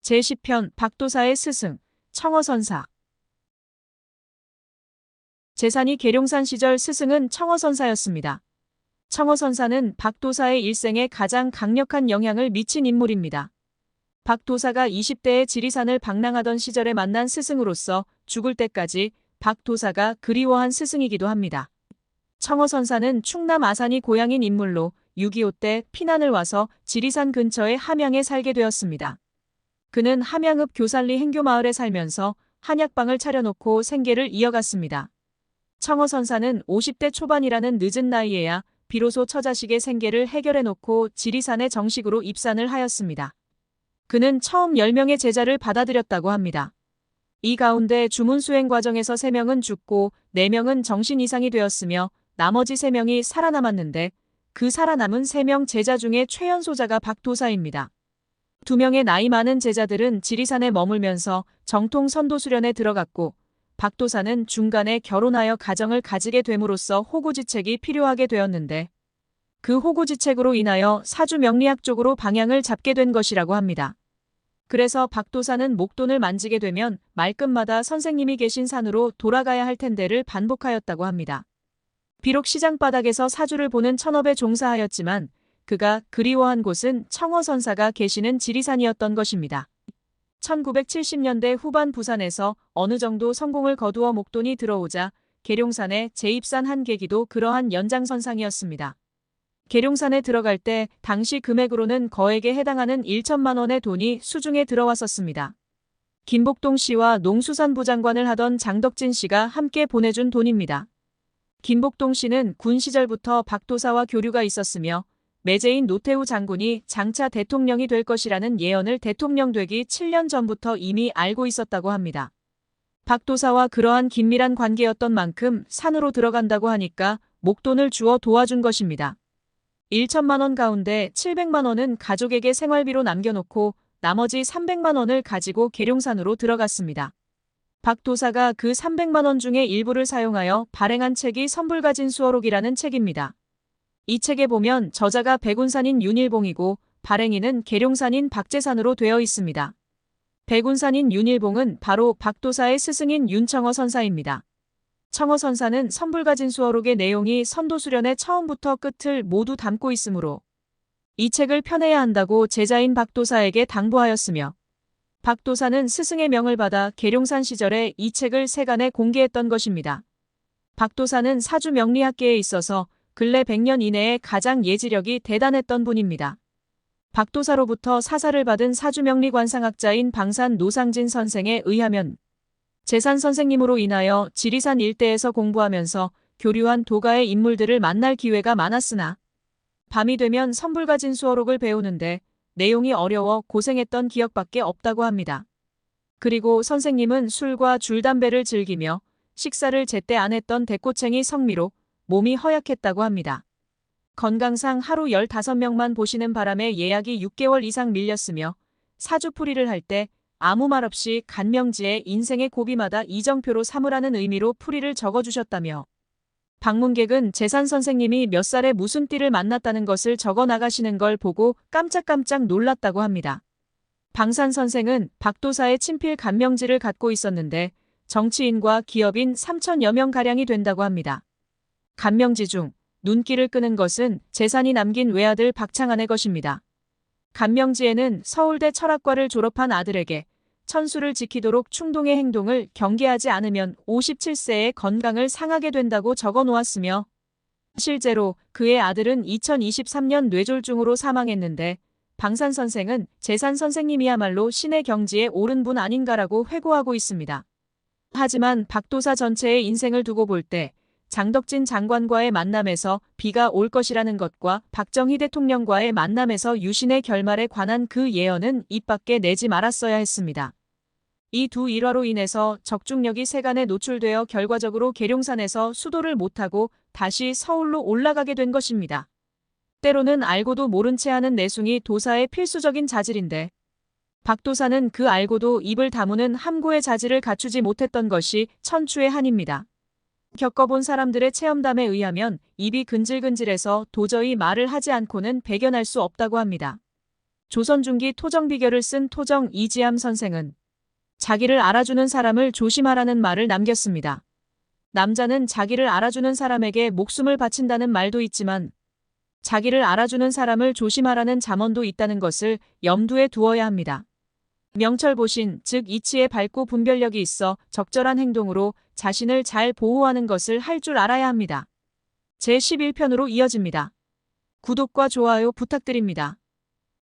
제10편 박도사의 스승, 청어선사. 제산이 계룡산 시절 스승은 청어선사였습니다. 청어선사는 박도사의 일생에 가장 강력한 영향을 미친 인물입니다. 박도사가 20대에 지리산을 방랑하던 시절에 만난 스승으로서 죽을 때까지 박도사가 그리워한 스승이기도 합니다. 청어선사는 충남 아산이 고향인 인물로 6.25 때 피난을 와서 지리산 근처의 함양에 살게 되었습니다. 그는 함양읍 교살리 행교마을에 살면서 한약방을 차려놓고 생계를 이어갔습니다. 청어선사는 50대 초반이라는 늦은 나이에야 비로소 처자식의 생계를 해결해놓고 지리산에 정식으로 입산을 하였습니다. 그는 처음 10명의 제자를 받아들였다고 합니다. 이 가운데 주문 수행 과정에서 3명은 죽고 4명은 정신 이상이 되었으며 나머지 3명이 살아남았는데 그 살아남은 3명 제자 중에 최연소자가 박도사입니다. 2명의 나이 많은 제자들은 지리산에 머물면서 정통 선도 수련에 들어갔고 박도사는 중간에 결혼하여 가정을 가지게 됨으로써 호구지책이 필요하게 되었는데 그 호구지책으로 인하여 사주 명리학 쪽으로 방향을 잡게 된 것이라고 합니다. 그래서 박도사는 목돈을 만지게 되면 말끝마다 선생님이 계신 산으로 돌아가야 할 텐데를 반복하였다고 합니다. 비록 시장바닥에서 사주를 보는 천업에 종사하였지만 그가 그리워한 곳은 청어선사가 계시는 지리산이었던 것입니다. 1970년대 후반 부산에서 어느 정도 성공을 거두어 목돈이 들어오자 계룡산에 재입산한 계기도 그러한 연장선상이었습니다. 계룡산에 들어갈 때 당시 금액으로는 거액에 해당하는 1천만 원의 돈이 수중에 들어왔었습니다. 김복동 씨와 농수산부 장관을 하던 장덕진 씨가 함께 보내준 돈입니다. 김복동 씨는 군 시절부터 박도사와 교류가 있었으며 매제인 노태우 장군이 장차 대통령이 될 것이라는 예언을 대통령 되기 7년 전부터 이미 알고 있었다고 합니다. 박도사와 그러한 긴밀한 관계였던 만큼 산으로 들어간다고 하니까 목돈을 주어 도와준 것입니다. 1천만 원 가운데 700만 원은 가족에게 생활비로 남겨놓고 나머지 300만 원을 가지고 계룡산으로 들어갔습니다. 박도사가 그 300만 원 중에 일부를 사용하여 발행한 책이 선불가진 수어록이라는 책입니다. 이 책에 보면 저자가 백운산인 윤일봉이고 발행인은 계룡산인 박제산으로 되어 있습니다. 백운산인 윤일봉은 바로 박도사의 스승인 윤청어 선사입니다. 청어 선사는 선불가진 수어록의 내용이 선도수련의 처음부터 끝을 모두 담고 있으므로 이 책을 펴내야 한다고 제자인 박도사에게 당부하였으며 박도사는 스승의 명을 받아 계룡산 시절에 이 책을 세간에 공개했던 것입니다. 박도사는 사주 명리학계에 있어서 근래 100년 이내에 가장 예지력이 대단했던 분입니다. 박도사로부터 사사를 받은 사주명리관상학자인 방산 노상진 선생에 의하면 제산 선생님으로 인하여 지리산 일대에서 공부하면서 교류한 도가의 인물들을 만날 기회가 많았으나 밤이 되면 선불가진 수어록을 배우는데 내용이 어려워 고생했던 기억밖에 없다고 합니다. 그리고 선생님은 술과 줄담배를 즐기며 식사를 제때 안 했던 대꼬챙이 성미로 몸이 허약했다고 합니다. 건강상 하루 15명만 보시는 바람에 예약이 6개월 이상 밀렸으며 사주풀이를 할 때 아무 말 없이 간명지에 인생의 고비마다 이정표로 삼으라는 의미로 풀이를 적어주셨다며 방문객은 제산 선생님이 몇 살에 무슨 띠를 만났다는 것을 적어 나가시는 걸 보고 깜짝깜짝 놀랐다고 합니다. 방산 선생은 박도사의 친필 간명지를 갖고 있었는데 정치인과 기업인 3천여 명가량이 된다고 합니다. 간명지 중 눈길을 끄는 것은 제산이 남긴 외아들 박창안의 것입니다. 간명지에는 서울대 철학과를 졸업한 아들에게 천수를 지키도록 충동의 행동을 경계하지 않으면 57세에 건강을 상하게 된다고 적어 놓았으며 실제로 그의 아들은 2023년 뇌졸중으로 사망했는데 방산 선생은 제산 선생님이야말로 신의 경지에 오른 분 아닌가라고 회고하고 있습니다. 하지만 박도사 전체의 인생을 두고 볼 때 장덕진 장관과의 만남에서 비가 올 것이라는 것과 박정희 대통령과의 만남에서 유신의 결말에 관한 그 예언은 입 밖에 내지 말았어야 했습니다. 이 두 일화로 인해서 적중력이 세간에 노출되어 결과적으로 계룡산에서 수도를 못하고 다시 서울로 올라가게 된 것입니다. 때로는 알고도 모른 채 하는 내숭이 도사의 필수적인 자질인데 박도사는 그 알고도 입을 다무는 함고의 자질을 갖추지 못했던 것이 천추의 한입니다. 겪어본 사람들의 체험담에 의하면 입이 근질근질해서 도저히 말을 하지 않고는 배견할 수 없다고 합니다. 조선 중기 토정 비결을 쓴 토정 이지암 선생은 자기를 알아주는 사람을 조심하라는 말을 남겼습니다. 남자는 자기를 알아주는 사람에게 목숨을 바친다는 말도 있지만 자기를 알아주는 사람을 조심하라는 잠언도 있다는 것을 염두에 두어야 합니다. 명철보신, 즉 이치에 밝고 분별력이 있어 적절한 행동으로 자신을 잘 보호하는 것을 할 줄 알아야 합니다. 제11편으로 이어집니다. 구독과 좋아요 부탁드립니다.